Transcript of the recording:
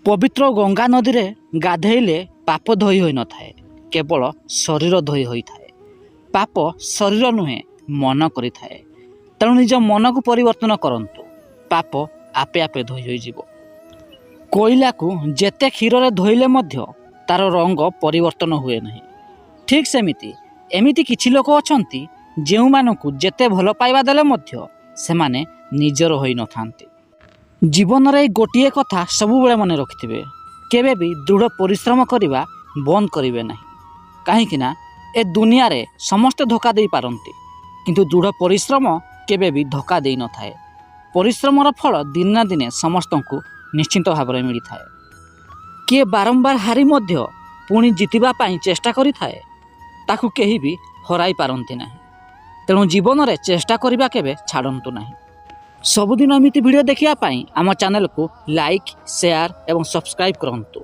पवित्र गंगा नदी रे गाधेले पाप धोई होई न थाए, केवल शरीर धोई होई थाए। पाप शरीर नुहे मन करि थाए। तेणु निज मन को परिवर्तन करंतु, पाप आपे आपे धोई होई जिवो। कोइला को जेते क्षीर रे धोइले मध्य तार रंग परिवर्तन हुए नहीं। ठीक सेमिति एमिति किछि लोक अछंती जेउ मानकु जेते भल पाइबा देले मध्य सेमाने निजर होई न थांती। जीवन रे गोटिए कथा सबु बेले मने रखिथिबे, केबे भी दृढ़ परिश्रम करिबा बंद करिवे नहीं। काहेकि ना ए दुनिया रे समस्त धोखा देई पारंती, किंतु दृढ़ परिश्रम केबे भी धोखा देई न थाए। परिश्रमर फल दिन ना दिने समस्तंकु निश्चिंत भाବରେ मिलिथाए। किए बारंबार हारी मध्य पुणी जितिबा पाई चेष्टा करिथाए, ताकु केही भी हराई पारंती नाही। तेणु जीवन रे चेष्टा करिबा केबे छाड़ंतु नाही। सबुदिन एमिति वीडियो देखिया पाई आम चैनल को लाइक, शेयर एवं सब्सक्राइब करंतु।